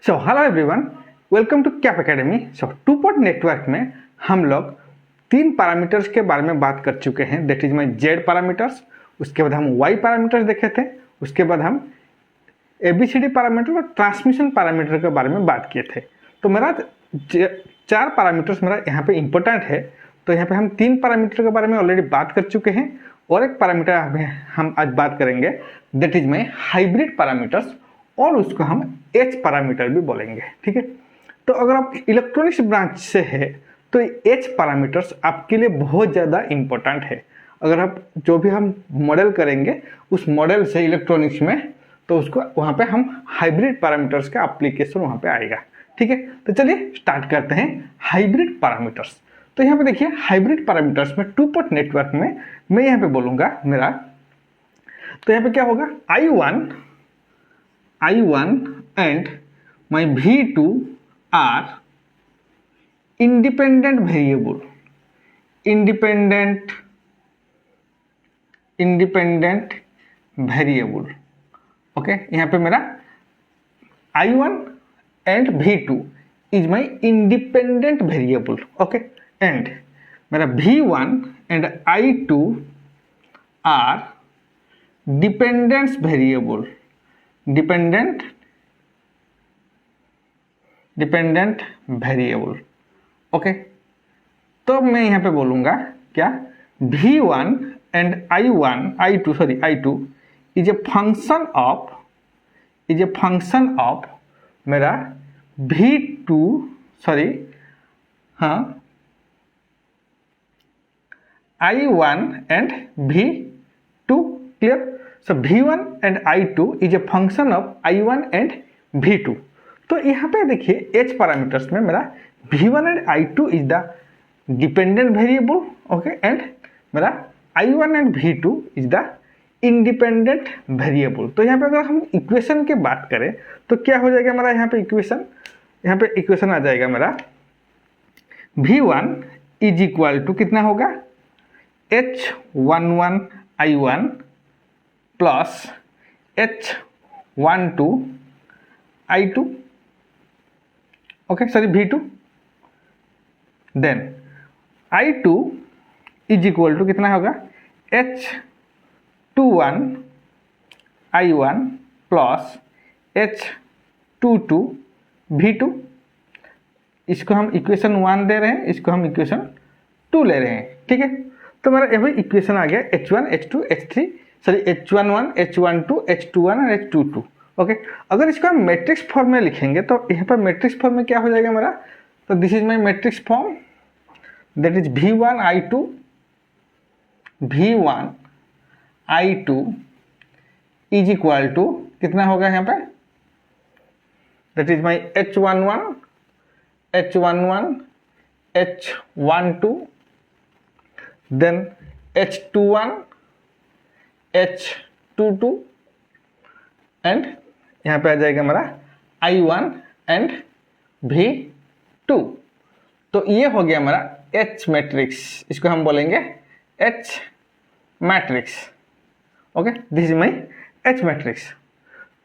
So hello everyone, welcome to cap academy. So two port network में हम लोग तीन पैरामीटर्स के बारे में बात कर चुके हैं। That is my Z parameters, उसके बाद हम वाई पैरामीटर्स देखे थे, उसके बाद हम एबीसीडी पैरामीटर और ट्रांसमिशन पैरामीटर के बारे में बात किए थे। तो मेरा चार पैरामीटर्स मेरा यहाँ पे इम्पोर्टेंट है। तो यहाँ पे हम तीन पैरामीटर के बारे में ऑलरेडी बात कर चुके हैं और एक पैरामीटर हम आज बात करेंगे, that is my hybrid parameters, और उसको हम एच पैरामीटर भी बोलेंगे। ठीक है, तो अगर आप इलेक्ट्रॉनिक्स ब्रांच से है तो एच पैरामीटर्स आपके लिए बहुत ज़्यादा इम्पोर्टेंट है। अगर आप जो भी हम मॉडल करेंगे उस मॉडल से इलेक्ट्रॉनिक्स में, तो उसको वहाँ पे हम हाइब्रिड पैरामीटर्स का एप्लीकेशन वहाँ पे आएगा। ठीक है, तो चलिए स्टार्ट करते हैं हाइब्रिड पैरामीटर्स। तो यहाँ पे देखिए, हाइब्रिड पैरामीटर्स में टू पोर्ट नेटवर्क में मैं यहाँ पे बोलूँगा मेरा, तो यहाँ पे क्या होगा, I1 and my V2 are independent variable, okay. यहाँ पे मेरा I1 and V2 is my independent variable, okay, and मेरा V1 and I2 are dependent variable, dependent variable, okay. तो मैं यहाँ पे बोलूँगा क्या, V1 and I2 is a function of मेरा V2, I1 and V2, clear. So V1 and I2 is a function of I1 and V2। तो यहाँ पे देखिए H पैरामीटर्स में मेरा V1 and I2 is the dependent variable, okay, and मेरा I1 and V2 is the independent variable। तो यहाँ पे अगर हम इक्वेशन की बात करें तो क्या हो जाएगा मेरा, यहाँ पे इक्वेशन आ जाएगा मेरा, V1 इज इक्वल टू कितना होगा, H11 I1 plus H12 I2, okay, V2। Then I2 is equal to कितना होगा, H21 I1 plus H22 V2। इसको हम इक्वेशन 1 दे रहे हैं, इसको हम इक्वेशन 2 ले रहे हैं। ठीक है, तो मेरा यही इक्वेशन आ गया, H1 H2 H3 H11 H12 H21 और H22, ओके। अगर इसको हम मैट्रिक्स फॉर्म में लिखेंगे तो यहाँ पर मैट्रिक्स फॉर्म में क्या हो जाएगा मेरा, तो this is my matrix form, that is V1 I2 is equal to कितना होगा यहाँ पे, that is my H11 H12 then H21 H22 and यहाँ पे आ जाएगा मेरा I1 एंड V2। तो ये हो गया मेरा H मैट्रिक्स, इसको हम बोलेंगे H matrix, okay, this is my H matrix.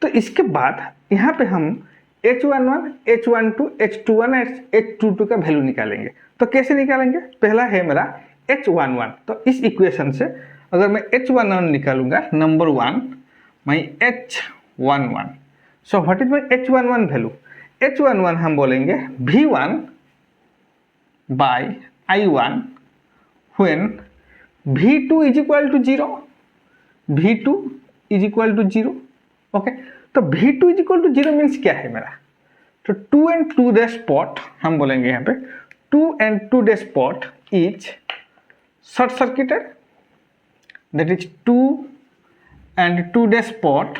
तो इसके बाद यहाँ पे हम H11 H12 H21 H22 का वैल्यू निकालेंगे। तो कैसे निकालेंगे, पहला है मेरा H11। तो इस इक्वेशन से अगर मैं H11 निकालूंगा, number 1 my H11। So what is my H11 value, H11 हम बोलेंगे V1 by I1 when V2 is equal to 0, V2 is equal to 0, okay. तो V2 is equal to 0 means क्या है मेरा, तो 2 and 2 डे स्पॉट हम बोलेंगे यहाँ पे 2 and 2 day spot is short circuited, that is 2 and 2 day spot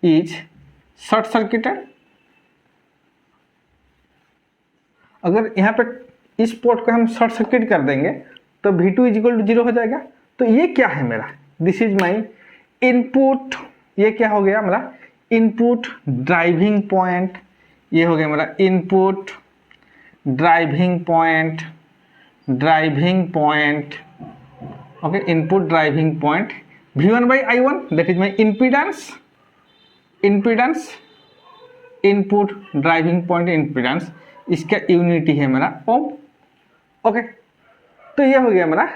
is short circuited। अगर यहाँ पे इस स्पॉट को हम शॉर्ट सर्किट कर देंगे तो V2 इज इक्वल टू 0 हो जाएगा। तो ये क्या है मेरा, दिस इज माई इनपुट, ये क्या हो गया मेरा, इनपुट ड्राइविंग पॉइंट, ये हो गया मेरा input driving point, okay, input driving point V1 by I1, that is my impedance, input driving point impedance, इसका यूनिटी है मेरा ओम। ओके, तो ये हो गया मेरा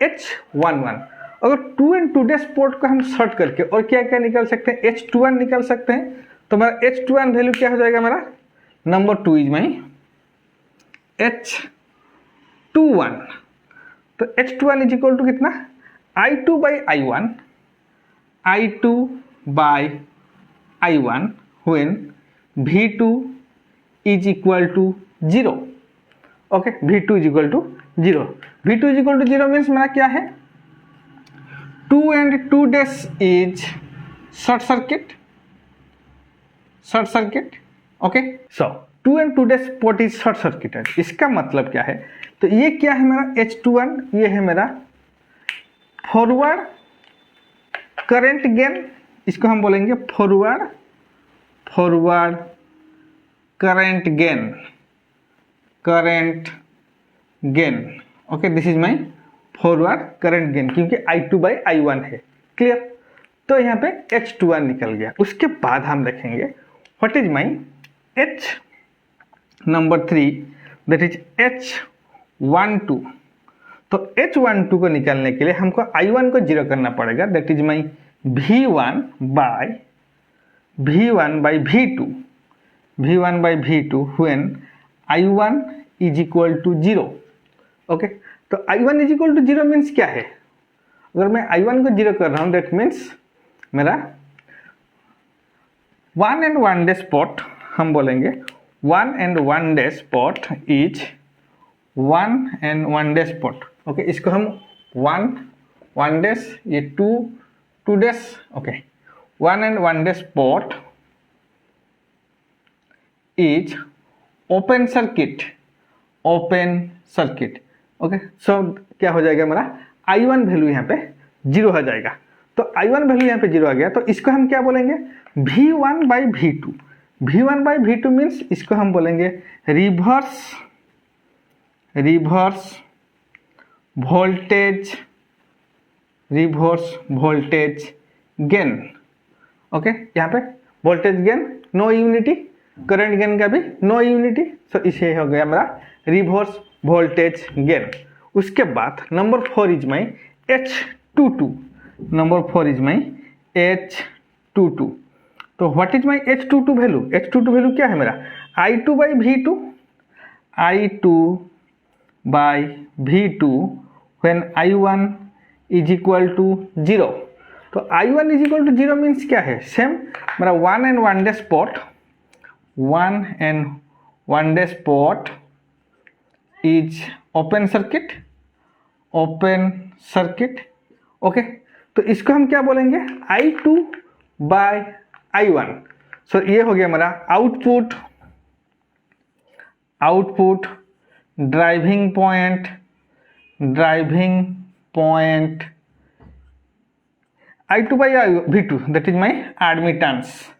H11। अगर 2 एंड 2 डैश पोर्ट को हम शॉर्ट करके और क्या क्या निकाल सकते हैं, H21 निकाल सकते हैं। तो मेरा H21 वैल्यू क्या हो जाएगा मेरा, नंबर 2 इज माई H21। तो H21 इज इक्वल टू कितना, I2 by I1, I2 by I1 when V2 is equal to 0। Okay, V2 is equal to 0। V2 is equal to 0 means मेरा क्या है, 2 and 2 dash is short circuit, short circuit। Okay, so 2 and 2 dash port is short circuited। इसका मतलब क्या है, तो ये क्या है मेरा H21, ये है मेरा फॉरवर्ड करंट गेन, इसको हम बोलेंगे forward current gain. Okay, this is my forward current gain, क्योंकि I2 बाई I1 है। क्लियर, तो यहाँ पे H21 निकल गया। उसके बाद हम देखेंगे what is my H number 3, that is H12। तो H12 को निकालने के लिए हमको I1 को 0 करना पड़ेगा, that is my V1 by V2 when I1 is equal to 0। Okay, तो I1 is equal to 0 means क्या है, अगर मैं I1 को 0 कर रहा हूँ दैट मीन्स मेरा 1 and 1 dash spot, हम बोलेंगे 1 and 1 dash spot is 1 and 1 dash spot। Okay, इसको हम 1 dash, ये 2 dash। Okay, 1 and 1 dash spot is open circuit. Okay, so क्या हो जाएगा मेरा I1 वैल्यू यहाँ पे 0 हो जाएगा। तो I1 वैल्यू यहाँ पे 0 आ गया, तो इसको हम क्या बोलेंगे, V1 by V2। V1 by V2 means इसको हम बोलेंगे रिवर्स वोल्टेज गेन। ओके, यहाँ पे voltage gain no unity, current gain का भी नो यूनिटी, सो इसे हो गया मेरा रिवर्स वोल्टेज गेन। उसके बाद number 4 is my H22। Number 4 is my H22। तो what is my H22 value, H22 value क्या है मेरा, I2 by V2 when I1 is equal to 0। तो I1 is equal to 0 means क्या है, same मेरा 1 and 1 dash spot, 1 and 1 dash spot is open circuit. Okay, तो इसको हम क्या बोलेंगे, I2 बाय I1। सो ये हो गया मेरा output driving point I2 by V2, that is my admittance.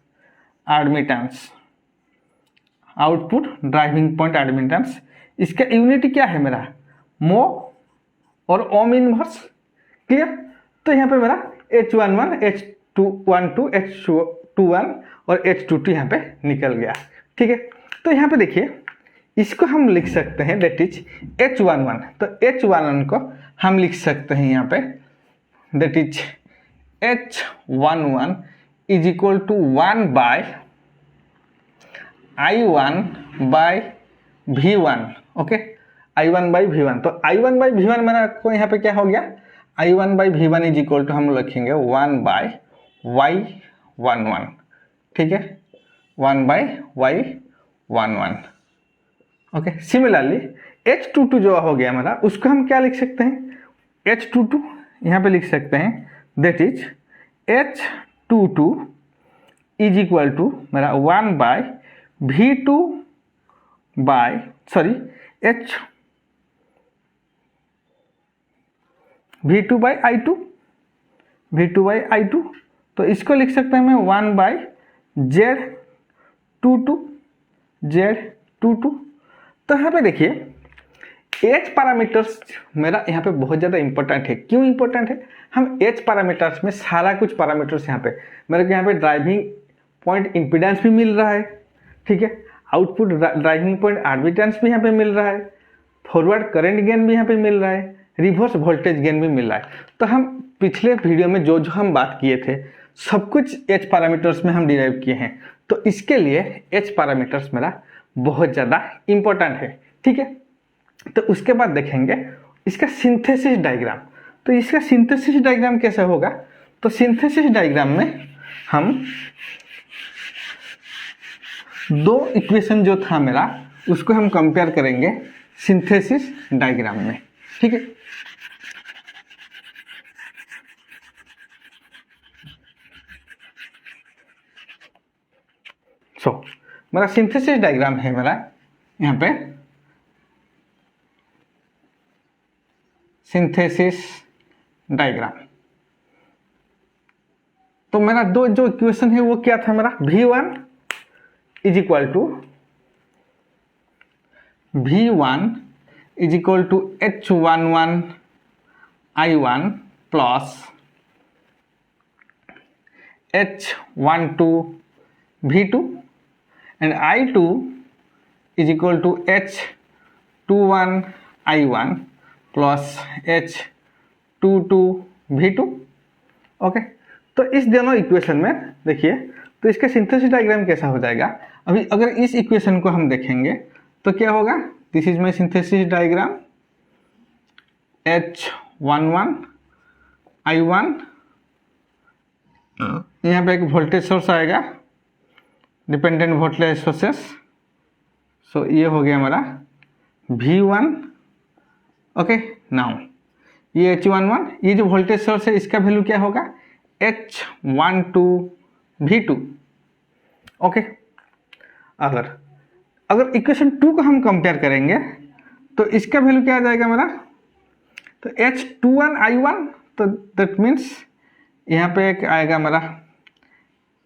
Output driving point admittance, इसका यूनिटी क्या है मेरा, मो और ओम इनवर्स। क्लियर, तो यहाँ पे मेरा H11, H12, H21 और H22 यहाँ पे निकल गया। ठीक है, तो यहाँ पे देखिए इसको हम लिख सकते हैं दैट इज H11। तो H11 को हम लिख सकते हैं यहाँ पे that is H11 is equal to 1 by I1 by V1। Okay, I1 by V1। तो I1 बाई V1 मेरा को यहाँ पे क्या हो गया, I1 by V1 is equal to हम लिखेंगे 1 बाय Y11। ठीक है, 1 bye Y11। Okay, similarly H22 जो हो गया मेरा, उसको हम क्या लिख सकते हैं, H22 यहाँ पे लिख सकते हैं that is H22 is equal to मेरा 1 bye V2 bye V2 by I2। तो इसको लिख सकते हैं मैं 1 बाय Z22। तो यहाँ पे देखिए एच पैरामीटर्स मेरा यहाँ पे बहुत ज़्यादा इंपॉर्टेंट है। क्यों इंपॉर्टेंट है, हम एच पैरामीटर्स में सारा कुछ पैरामीटर्स यहाँ पे मेरे को यहाँ पे ड्राइविंग पॉइंट इम्पीडेंस भी मिल रहा है, ठीक है। आउटपुट ड्राइविंग पॉइंट एडमिटेंस भी यहाँ पे मिल रहा है, फॉरवर्ड करंट गेन भी यहाँ पे मिल रहा है, रिवर्स वोल्टेज गेन भी मिल रहा है। तो हम पिछले वीडियो में जो जो हम बात किए थे सब कुछ एच पैरामीटर्स में हम डिराइव किए हैं। तो इसके लिए एच पैरामीटर्स मेरा बहुत ज़्यादा इम्पोर्टेंट है, ठीक है। तो उसके बाद देखेंगे इसका सिंथेसिस डायग्राम। तो इसका सिंथेसिस डायग्राम कैसे होगा? तो सिंथेसिस डायग्राम में हम दो इक्वेशन जो था मेरा उसको हम कंपेयर करेंगे सिंथेसिस डायग्राम में, ठीक है। मेरा सिंथेसिस डायग्राम है मेरा यहाँ पे सिंथेसिस डायग्राम। तो मेरा दो जो इक्वेशन है वो क्या था मेरा, V1 is equal to H11 I1 plus H12 V2 and I2 is equal to H21 I1 plus H22 V2। Okay, तो इस दोनों इक्वेशन में देखिए, तो इसका सिंथेसिस डायग्राम कैसा हो जाएगा। अभी अगर इस इक्वेशन को हम देखेंगे तो क्या होगा, this is my synthesis diagram, H11 I1, यहाँ पे एक वोल्टेज सोर्स आएगा, डिपेंडेंट वोल्टेज सोर्सेस। सो ये हो गया हमारा V1। ओके, नाउ ये H11, ये जो वोल्टेज सोर्स है इसका वैल्यू क्या होगा, H12 V2। ओके, अगर इक्वेशन 2 को हम कंपेयर करेंगे तो इसका वैल्यू क्या आ जाएगा मेरा, तो H21 I1, तो दैट मीन्स यहाँ पे एक आएगा मेरा,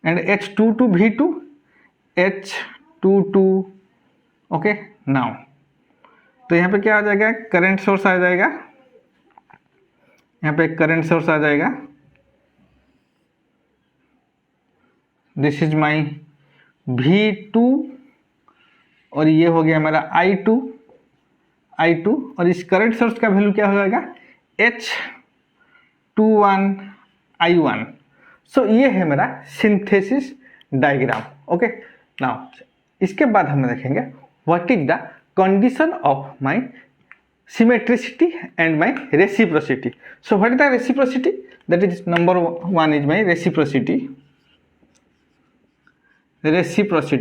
and H22 V2, H22। Okay, now तो यहाँ पे क्या आ जाएगा, करंट सोर्स आ जाएगा, यहाँ पे एक करंट सोर्स आ जाएगा, दिस इज माई V2, और ये हो गया मेरा I2, और इस करंट सोर्स का वैल्यू क्या हो जाएगा, H21 I1। सो ये है मेरा सिंथेसिस डायग्राम। ओके, नाउ इसके बाद हम देखेंगे what is the condition of my symmetricity and my reciprocity. So what is the reciprocity, that is number 1 is my reciprocity,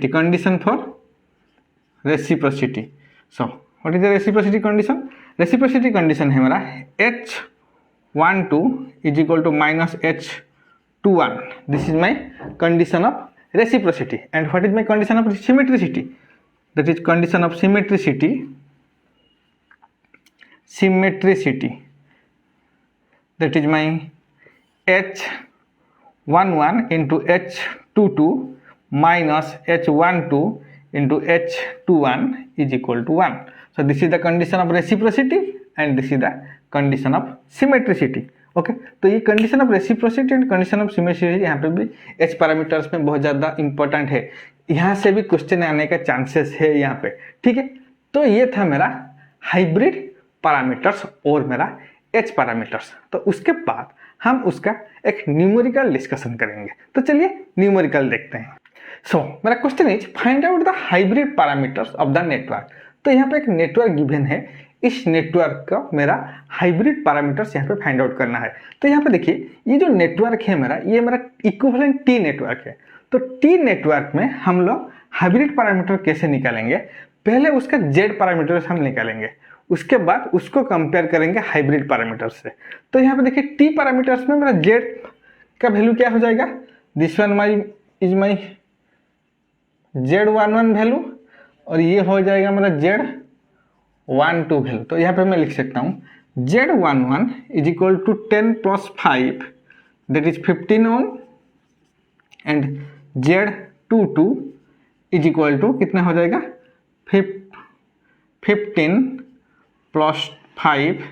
condition for reciprocity. So what is the reciprocity condition, reciprocity condition है मेरा H12 is equal to minus H21, this is my condition of reciprocity। and what is my condition of symmetricity, that is condition of symmetricity, that is my H11 into H22 minus H12 into H21 is equal to 1। so this is the condition of reciprocity and this is the condition of symmetricity। Okay, तो ये condition of reciprocity and condition of symmetricity यहाँ पे भी H parameters में बहुत ज़्यादा important है, यहाँ से भी क्वेश्चन आने का चांसेस है यहाँ पे, ठीक है। तो ये था मेरा हाइब्रिड पैरामीटर्स और मेरा एच पैरामीटर्स। तो उसके बाद हम उसका एक न्यूमेरिकल डिस्कशन करेंगे। तो चलिए न्यूमेरिकल देखते हैं। सो मेरा question is find out the hybrid parameters of the network. तो यहाँ पे एक नेटवर्क गिवन है, इस नेटवर्क का मेरा हाइब्रिड पैरामीटर्स यहाँ पे फाइंड आउट करना है। तो यहाँ पे देखिए, ये जो नेटवर्क है मेरा, ये मेरा इक्विवेलेंट टी नेटवर्क है। तो टी नेटवर्क में हम लोग हाइब्रिड पैरामीटर कैसे निकालेंगे, पहले उसका जेड पैरामीटर्स हम निकालेंगे, उसके बाद उसको कंपेयर करेंगे हाइब्रिड पैरामीटर्स से। तो यहाँ पे देखिए, टी पैरामीटर्स में मेरा जेड का वैल्यू क्या हो जाएगा, this one is my Z11 value, और ये हो जाएगा मेरा Z12 वैल्यू। तो यहाँ पे मैं लिख सकता हूँ Z11 is equal to 10 plus 5 that is 15 ohm, and Z22 is equal to कितना हो जाएगा 15 plus 5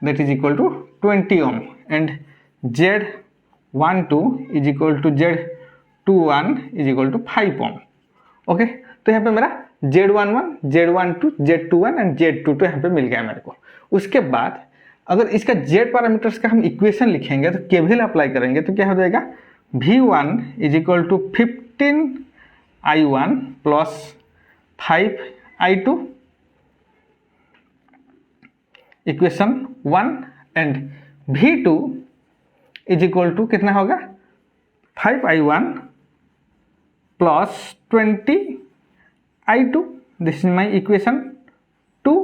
that is equal to 20 ohm, and Z12 is equal to Z21 is equal to 5 ohm. Okay, तो यहाँ पे मेरा Z11, Z12, Z21 and Z22 यहाँ पे मिल गया मेरे को। उसके बाद अगर इसका Z पैरामीटर्स का हम इक्वेशन लिखेंगे तो केवीएल अप्लाई करेंगे तो क्या हो जाएगा, V1 is equal to 15I1 plus 5I2 equation 1 and V2 is equal to कितना होगा, 5I1 plus 20I2, this is my equation 2।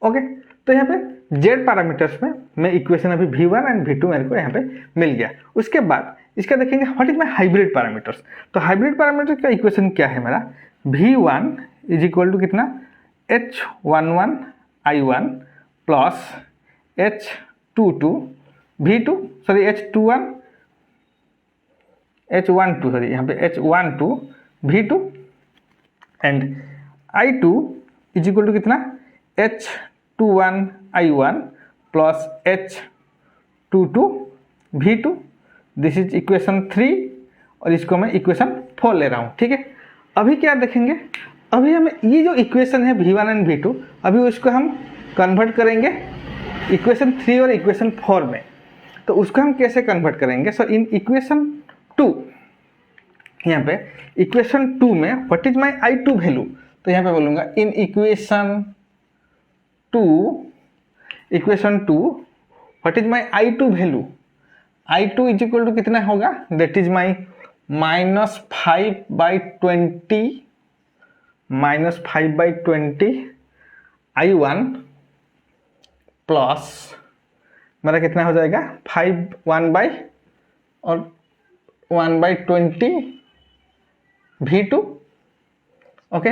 Okay, तो यहाँ पे Z पैरामीटर्स में मैं इक्वेशन अभी V1 एंड V2 मेरे को यहाँ पे मिल गया। उसके बाद इसका देखेंगे what is my hybrid parameters. तो हाइब्रिड पैरामीटर्स का इक्वेशन क्या है मेरा, V1 इज इक्वल टू कितना, H11I1 plus H12 V2 sorry H12 sorry यहाँ पे H12 V2 and I2 is equal to कितना, H21I1 plus H22 V2, this is equation 3 और इसको मैं इक्वेशन 4 ले रहा हूँ। ठीक है, अभी क्या देखेंगे, अभी हमें ये जो इक्वेशन है V1 एंड V2 अभी उसको हम कन्वर्ट करेंगे इक्वेशन 3 और इक्वेशन 4 में। तो उसको हम कैसे कन्वर्ट करेंगे, सो इन इक्वेशन 2, यहाँ पे इक्वेशन 2 में what is my I2 value, तो यहाँ पे बोलूँगा in equation 2 what is my I2 value, I2 is equal to कितना होगा, that is my -5/20 I1 plus मेरा कितना हो जाएगा 1/20 V2। ओके,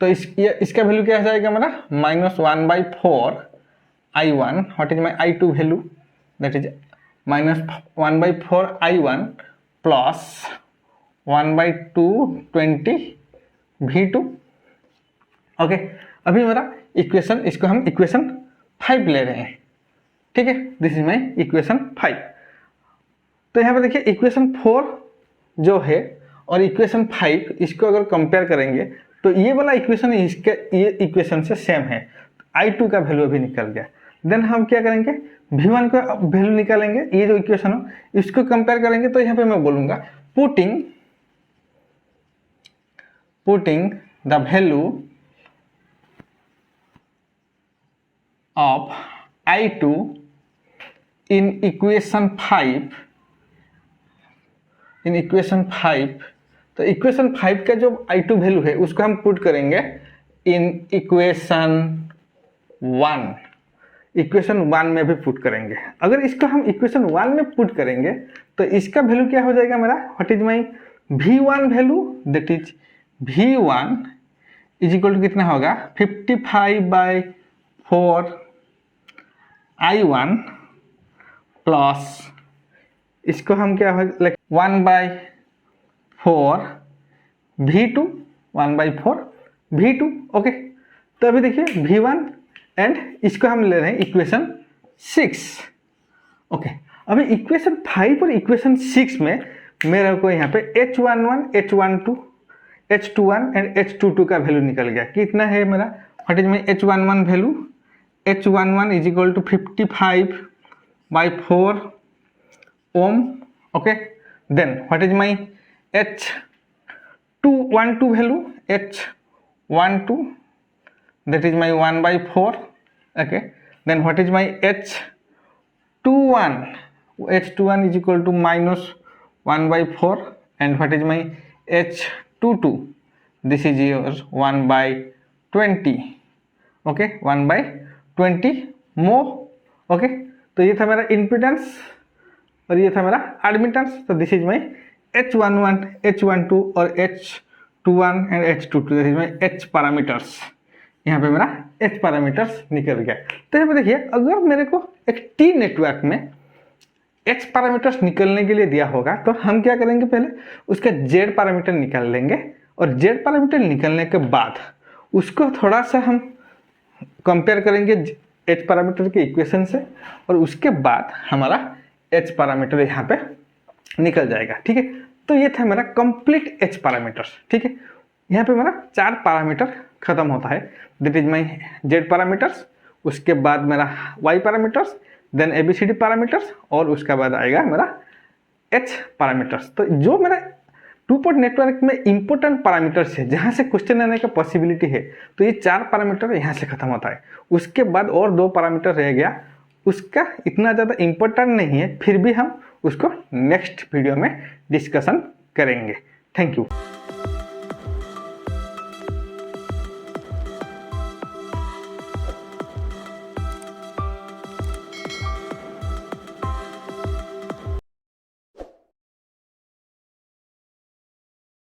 तो इसका वैल्यू क्या हो जाएगा मेरा, -1/4 I1, what is my I2 value, that is -1/4 I1 plus 1/220 V2। Okay, अभी मेरा इक्वेशन, इसको हम इक्वेशन 5 ले रहे हैं। ठीक है, दिस इज माई इक्वेशन 5। तो यहाँ पे देखिए इक्वेशन 4 जो है और इक्वेशन 5 इसको अगर कंपेयर करेंगे तो ये वाला इक्वेशन इसके ये इक्वेशन से सेम है। I2 का वैल्यू अभी निकल गया। देन हम क्या करेंगे, V1 का वैल्यू निकालेंगे, ये जो इक्वेशन हो इसको कंपेयर करेंगे। तो यहाँ पे मैं बोलूँगा putting the value of I2 in equation 5, तो इक्वेशन 5 का जो I2 वैल्यू है उसको हम पुट करेंगे इन इक्वेशन 1 में भी पुट करेंगे। अगर इसको हम इक्वेशन 1 में पुट करेंगे तो इसका वैल्यू क्या हो जाएगा मेरा, what is my V1 value, that is V1 is equal to कितना होगा 55/4 I1 प्लस इसको हम क्या हो लाइक 1/4 V2 ओके। तो अभी देखिए V1 एंड इसको हम ले रहे हैं इक्वेशन 6। ओके, अभी इक्वेशन 5 और इक्वेशन 6 में मेरे को यहाँ पे H11, H12, H21 and H22 का वैल्यू निकल गया। कितना है मेरा, what is my H11 value, H11 is equal to 55/4 ohm. Okay, then what is my H12 value, H12 that is my 1/4। okay, then what is my H21 is equal to -1/4 and what is my H22, this is yours 1/20। okay, 1/20 mho। okay, तो ये था मेरा impedance और ये था मेरा admittance. तो this is my H11, H12 और H21 and H22, this is my H parameters. यहाँ पे मेरा H पैरामीटर्स निकल गया। तो यहाँ पे देखिए अगर मेरे को एक T नेटवर्क में H पैरामीटर्स निकलने के लिए दिया होगा तो हम क्या करेंगे, पहले उसका Z पैरामीटर निकाल लेंगे और Z पैरामीटर निकलने के बाद उसको थोड़ा सा हम कंपेयर करेंगे H पैरामीटर के इक्वेशन से और उसके बाद हमारा H पैरामीटर यहाँ पे निकल जाएगा। ठीक है, तो ये था मेरा कंप्लीट H पैरामीटर्स। ठीक है, यहाँ पे मेरा 4 पैरामीटर खत्म होता है, that is my Z parameters, उसके बाद मेरा Y parameters, then ABCD parameters, और उसके बाद आएगा मेरा H पैरामीटर्स। तो जो मेरा 2 पोर्ट नेटवर्क में इंपॉर्टेंट पैरामीटर्स है, जहाँ से क्वेश्चन आने का पॉसिबिलिटी है, तो ये 4 पैरामीटर यहाँ से खत्म होता है। उसके बाद और 2 पैरामीटर रह गया, उसका इतना ज़्यादा इंपॉर्टेंट नहीं है, फिर भी हम उसको नेक्स्ट वीडियो में डिस्कशन करेंगे। Thank you.